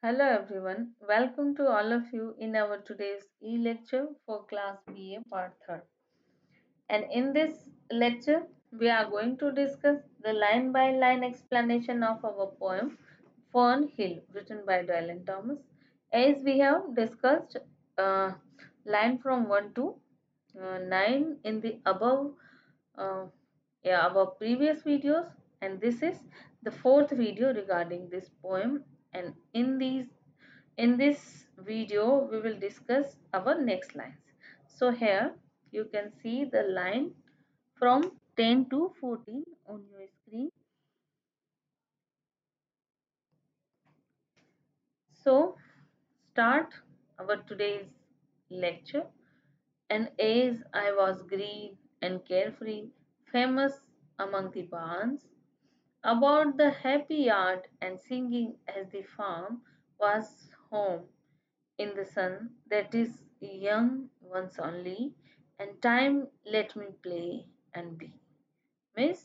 Hello everyone, welcome to all of you in our today's e-lecture for class BA part 3rd. And in this lecture, we are going to discuss the line by line explanation of our poem Fern Hill written by Dylan Thomas. As we have discussed uh, line from 1 to 9 in the uh, our previous videos, and this is the fourth video regarding this poem, and in this video we will discuss our next lines. So here you can see the line from 10 to 14 on your screen. So start our today's lecture. And as I was green and carefree, famous among the barns, about the happy yard and singing as the farm was home in the sun that is young once only, and time let me play and be. Miss,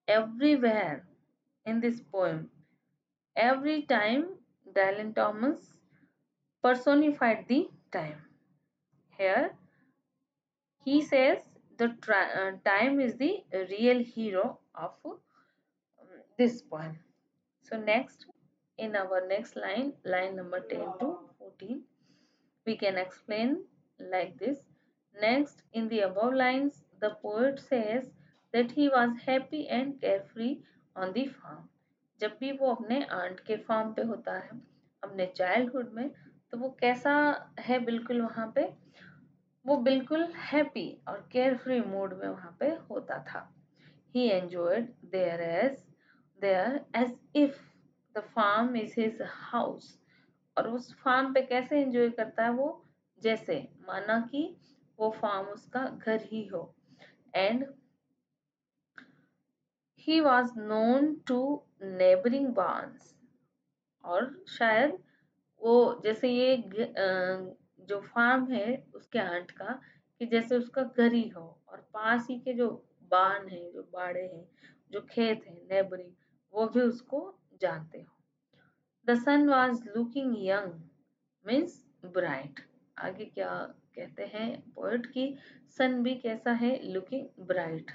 everywhere in this poem, every time Dylan Thomas personified the time. Here he says the time is the real hero of this poem. So next, in our next line, line number 10 to 14, we can explain like this. Next, in the above lines, the poet says that he was happy and carefree on the farm. जब भी वो अपने aunt के farm पे होता है अपने childhood में, तो वो कैसा है बिल्कुल वहाँ पे, वो बिल्कुल हैप्पी और केयरफ्री मूड में वहाँ पे होता था. He enjoyed there as if the farm is his house. और उस फार्म पे कैसे एंजॉय करता है वो, जैसे माना कि वो फार्म उसका घर ही हो. And he was known to neighbouring barns, और शायद वो जैसे ये जो फार्म है उसके आंट का, कि जैसे उसका घर ही हो, और पास ही के जो बान है, जो बाड़े हैं, जो खेत है, नेबरिंग, वो भी उसको जानते हो. The sun was looking young means bright. आगे क्या कहते हैं पोएट की, सन भी कैसा है, लुकिंग ब्राइट,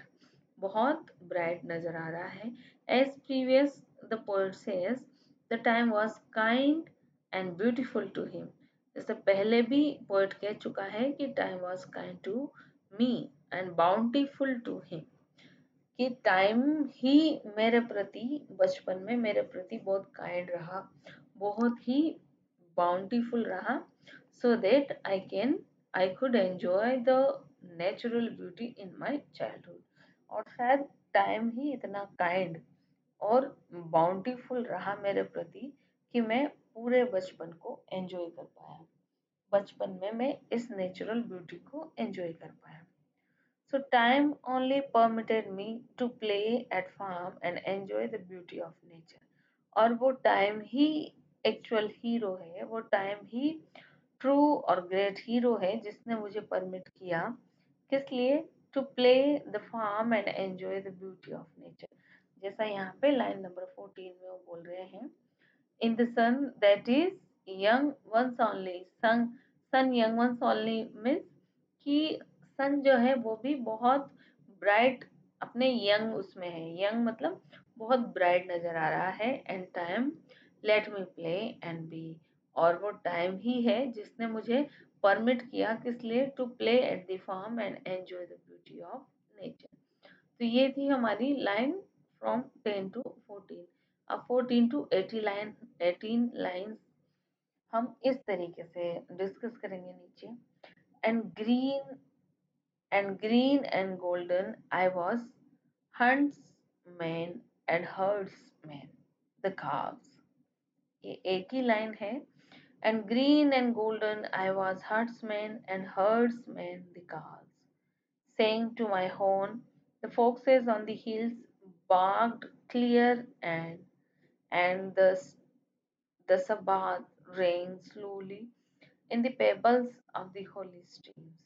बहुत ब्राइट नजर आ रहा है. As previous the poet says the time was kind and beautiful to him. जैसे पहले भी पोएट कह चुका है कि time was kind to me and bountiful to him, कि टाइम ही मेरे प्रति, बचपन में मेरे प्रति बहुत काइंड रहा, बहुत ही बाउंटीफुल रहा, so that I could enjoy the natural beauty in my childhood. और शायद टाइम ही इतना काइंड और बाउंटीफुल रहा मेरे प्रति कि मैं पूरे बचपन को एंजॉय कर पाया, बचपन में मैं इस नेचुरल ब्यूटी को एंजॉय कर पाया. So time only permitted me to play at farm and enjoy the beauty of nature. और वो टाइम ही एक्चुअल हीरो है, वो टाइम ही ट्रू और ग्रेट हीरो है जिसने मुझे परमिट किया, किस लिए, to play the farm and enjoy the beauty of nature. जैसा यहाँ पे लाइन नंबर 14 में वो बोल रहे हैं, in the sun that is young once only. Sun young once only means कि सन जो है वो भी बहुत ब्राइट अपने यंग उसमें है, यंग मतलब बहुत ब्राइट नजर आ रहा है. And time let me play and be, और वो टाइम ही है जिसने मुझे परमिट किया, किस लिए, to play at the farm and enjoy the beauty of nature. तो ये थी हमारी लाइन फ्रॉम 10 टू 14. अब 14 टू 18 लाइन्स हम इस तरीके से डिस्कस करेंगे नीचे. And green and golden I was huntsman and herdsman the calves. ये एक ही लाइन है. And green and golden I was herdsman and herdsman the calves, saying to my horn, the foxes on the hills barked clear, and the Sabbath rained slowly in the pebbles of the holy streams.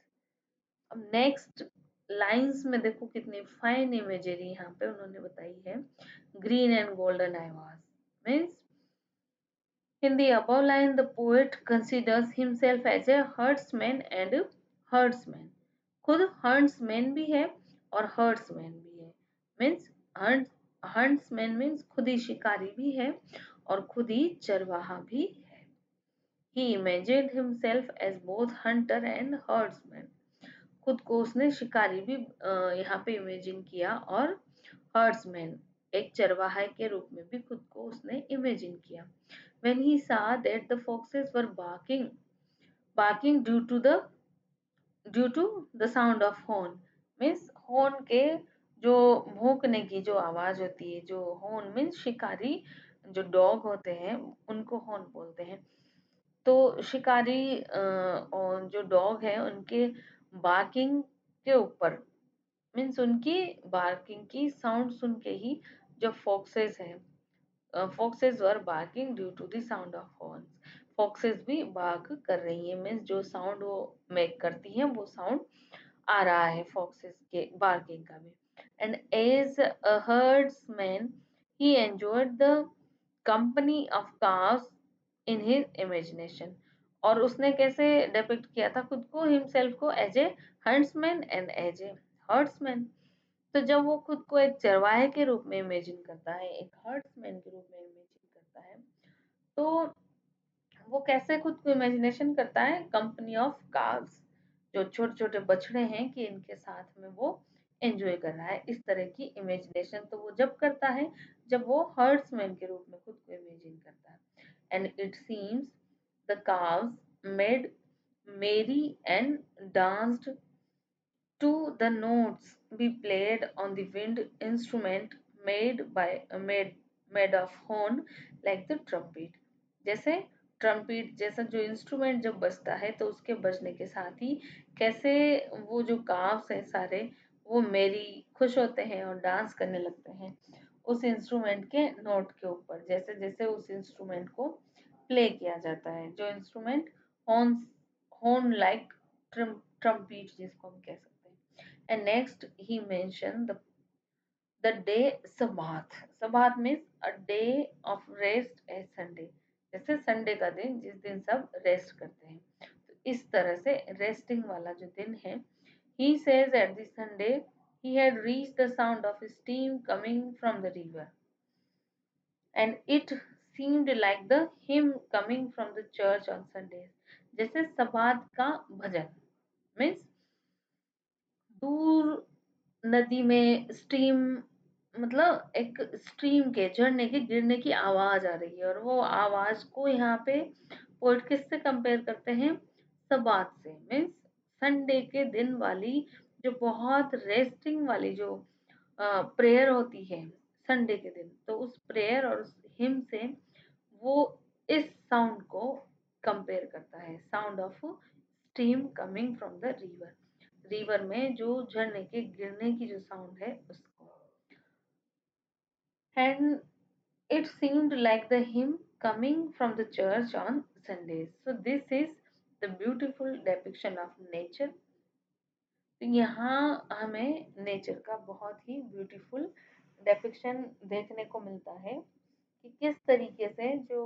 अब next lines में देखो कितनी fine imagery यहाँ पे उन्होंने बताई है. Green and golden I was means In the above line, the poet considers himself as a herdsman and herdsman. खुद herdsman भी है और herdsman भी है. Means herdsman means खुद ही शिकारी भी है और खुद ही चरवाहा भी है. He imagined himself as both hunter and herdsman. खुद को उसने शिकारी भी यहाँ पे इमेजिन किया और हर्ड्समैन एक चरवाहा के रूप में भी खुद को उसने इमेजिन किया. When he saw that the foxes were barking due to the sound of horn, means horn के जो भौंकने की जो आवाज होती है, जो horn means शिकारी जो डॉग होते हैं उनको horn बोलते हैं. तो शिकारी और जो डॉग है उनके बार्किंग के ऊपर मीन्स उनकी बार्किंग की साउंड सुन के ही जो फॉक्सेस हैं, foxes were barking due to the sound of horns. Foxes भी bark कर रही है मीन्स जो साउंड वो मेक करती हैं वो साउंड आ रहा है foxes के barking का भी. And as a herdsman, he enjoyed the company of calves in his imagination. और उसने कैसे डिपिक्ट किया था खुद को हिमसेल्फ को as a huntsman and as a herdsman. तो जब वो खुद को एक चरवाहे के रूप में इमेजिन करता है, एक हर्ड्समैन के रूप में इमेजिन करता है, तो वो कैसे खुद को इमेजिनेशन करता है कंपनी ऑफ काव्स, जो छोटे छोटे बछड़े हैं कि इनके साथ में वो एंजॉय कर रहा है. इस तरह की इमेजिनेशन तो वो जब करता है जब वो हर्ड्समैन के रूप में खुद को इमेजिन करता है. And it seems the calves made merry and danced to the notes be played on the wind instrument made of horn like the trumpet. जैसे ट्रम्पेट जैसा जो इंस्ट्रूमेंट जब बजता है तो उसके बजने के साथ ही कैसे वो जो काव्स हैं सारे वो मेरी खुश होते हैं और डांस करने लगते हैं उस इंस्ट्रूमेंट के नोट के ऊपर, जैसे जैसे उस इंस्ट्रूमेंट को प्ले किया जाता है, जो instrument horn horn like trumpet जिसको हम कह सकते हैं. And next he mentioned the day Sabbath. Sabbath means a day of rest as Sunday. जैसे संडे का दिन जिस दिन सब रेस्ट करते हैं, तो इस तरह से रेस्टिंग वाला जो दिन है. He says at the Sunday he had reached the sound of steam coming from the river and it seemed like the hymn coming from the church on Sundays. जैसे सबात का भजन मीन्स दूर नदी में स्ट्रीम मतलब एक स्ट्रीम के झरने के गिरने की आवाज आ रही है और वो आवाज को यहाँ पे पोएट किससे कंपेयर करते हैं, सबात से. मीन्स संडे के दिन वाली जो बहुत रेस्टिंग वाली जो प्रेयर होती है संडे के दिन, तो उस प्रेयर और उस हिम से वो इस साउंड को कंपेयर करता है, sound of stream coming from the river. River में जो झरने के गिरने की जो साउंड है उसको. And it seemed like the hymn coming from the church on Sundays. So this is the beautiful depiction of nature. तो यहाँ हमें नेचर का बहुत ही ब्यूटीफुल डेपिक्शन देखने को मिलता है कि किस तरीके से जो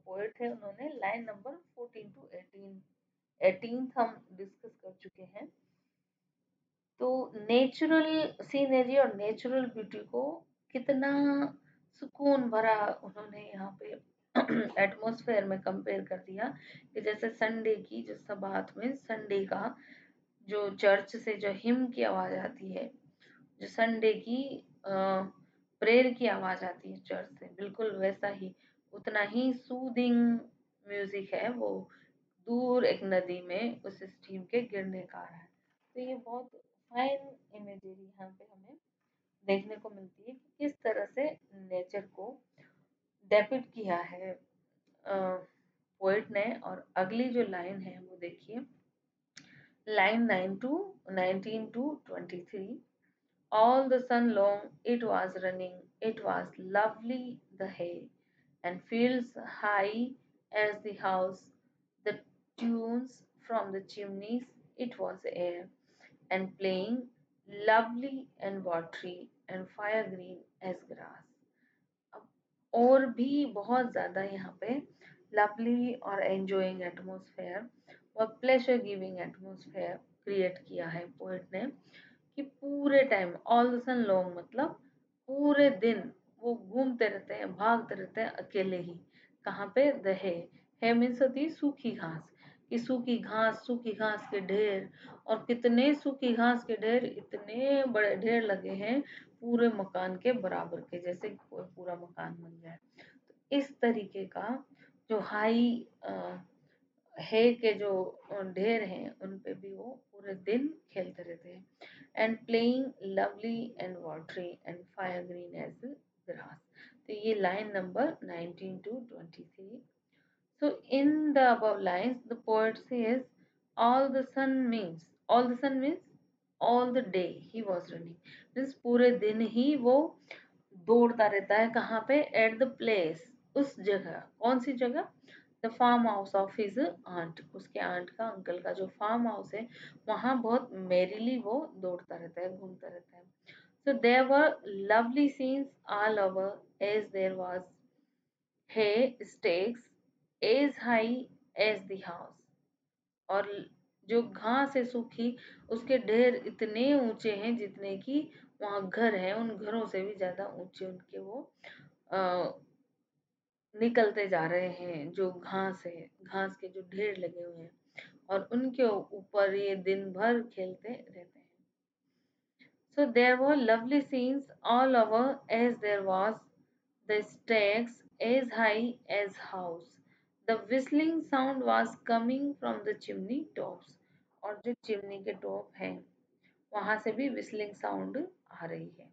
पोएट है उन्होंने लाइन नंबर 14 टू 18 हम डिस्कस कर चुके हैं. तो नेचुरल सीनरी और नेचुरल ब्यूटी को कितना सुकून भरा उन्होंने यहाँ पे एटमॉस्फेयर में कंपेयर कर दिया कि जैसे संडे की जो सबात में संडे का जो चर्च से जो हिम की आवाज आती है, जो संडे की प्रेयर की आवाज आती है चर्च से, बिल्कुल वैसा ही उतना ही सूदिंग म्यूजिक है वो दूर एक नदी में उस स्ट्रीम के गिरने का आ रहा है. तो ये बहुत फाइन इमेजरी यहाँ पे हमें देखने को मिलती है कि किस तरह से नेचर को डेपिक्ट किया है पोएट ने. और अगली जो लाइन है वो देखिए, line 19 to 23. All the sun long it was running, it was lovely the hay, and fields high as the house, the tunes from the chimneys, it was air, and playing lovely and watery and fire green as grass. अब और भी बहुत ज्यादा यहाँ पे lovely और enjoying atmosphere और pleasure giving atmosphere create किया है पोएट ने, कि पूरे time all the sun long मतलब पूरे दिन वो घूमते रहते हैं, भागते रहते हैं अकेले ही। कहाँ पे? द है मीन्स होती है सूखी घास, कि सूखी घास के ढेर, और कितने सूखी घास के ढेर, इतने बड़े ढेर लगे हैं पूरे मकान के बराबर के, जैसे कोई पूरा मकान बन जाए। तो इस तरीके का जो हाई है के जो ढेर हैं उन पे भी वो पूरे दिन खेलते रहते हैं। And playing lovely and watery and fire green as grass. तो ये line number 19 to 23। So in the above lines the poet says all the sun means all the day he was running, means पूरे दिन ही वो दौड़ता रहता है। कहाँ पे? एट द प्लेस, उस जगह। कौन सी जगह? The farm house of his aunt, उसके आंट का, अंकल का जो फार्म हाउस है वहां बहुत मेरीली वो दौड़ता रहता है, घूमता रहता है। So there were lovely scenes all over, as there was hay stakes as high as the house। और जो घास है सूखी, उसके ढेर इतने ऊंचे हैं जितने कि वहां घर है, उन घरों से भी ज्यादा ऊंचे उनके वो आ, निकलते जा रहे हैं। जो घास है, घास के जो ढेर लगे हुए हैं, और उनके ऊपर ये दिन भर खेलते रहते हैं। So there were lovely scenes all over, as there was the stacks as high as house। The whistling sound was coming from the chimney tops। और जो चिमनी के टॉप हैं वहां से भी whistling sound आ रही है।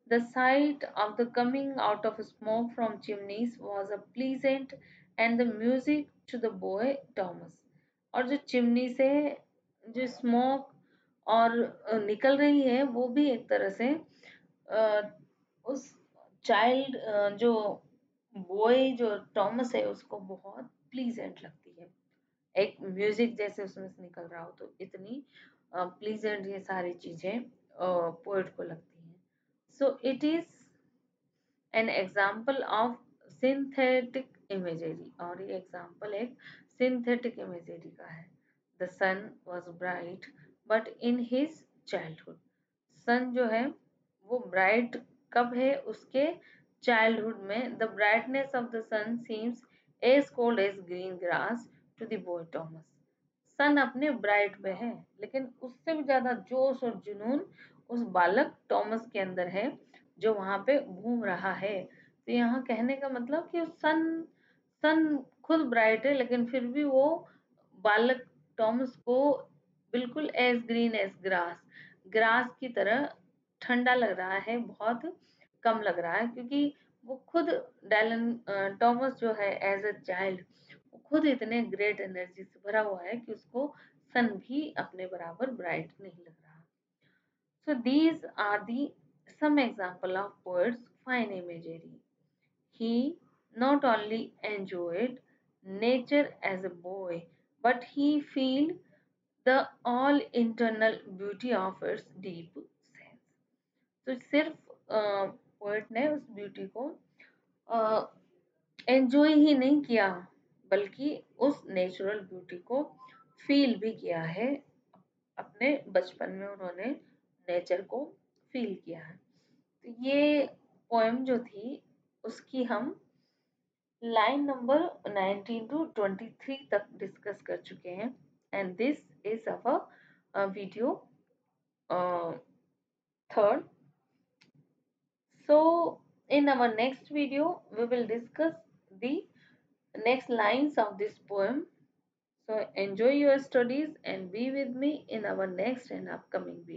The sight of the coming out of smoke from chimneys was a pleasant and the music to the boy Thomas। और जो चिमनी से जो स्मोक और निकल रही है वो भी एक तरह से उस चाइल्ड जो बॉय जो टॉमस है उसको बहुत प्लीजेंट लगती है। एक म्यूजिक जैसे उसमें से निकल रहा हो, तो इतनी प्लीजेंट ये सारी चीजें पोएट को लगती हैं। So it is an example of synthetic imagery, और ये एग्जाम्पल एक सिंथेटिक इमेजरी का है। The sun was bright but in his childhood. Sun जो है वो ब्राइट कब है? उसके चाइल्डहुड में। The brightness of the sun seems as cold as green grass to the boy Thomas. Sun अपने ब्राइट में है, लेकिन उससे भी ज्यादा जोश और जुनून उस बालक टॉमस के अंदर है जो वहां पे घूम रहा है। तो यहाँ कहने का मतलब कि सन सन खुद ब्राइट है, लेकिन फिर भी वो बालक टॉमस को बिल्कुल as green as grass, grass की तरह ठंडा लग रहा है, बहुत कम लग रहा है, क्योंकि वो खुद डायलन टॉमस जो है एज अ चाइल्ड वो खुद इतने ग्रेट एनर्जी से भरा हुआ है कि उसको सन भी अपने बराबर ब्राइट नहीं लग रहा। So these are the some example of poets fine imagery। He not only enjoyed nature as a boy, but he feel the all internal beauty of its deep sense। तो सिर्फ पोएट ने उस beauty को enjoy ही नहीं किया, बल्कि उस natural beauty को फील भी किया है। अपने बचपन में उन्होंने नेचर को फील किया है। तो ये पोएम जो थी उसकी हम लाइन नंबर 19 to 23 तक डिस्कस कर चुके हैं। And this is our video third. So in our next video we will discuss the next lines of this poem। So enjoy your studies and be with me in our next and upcoming video।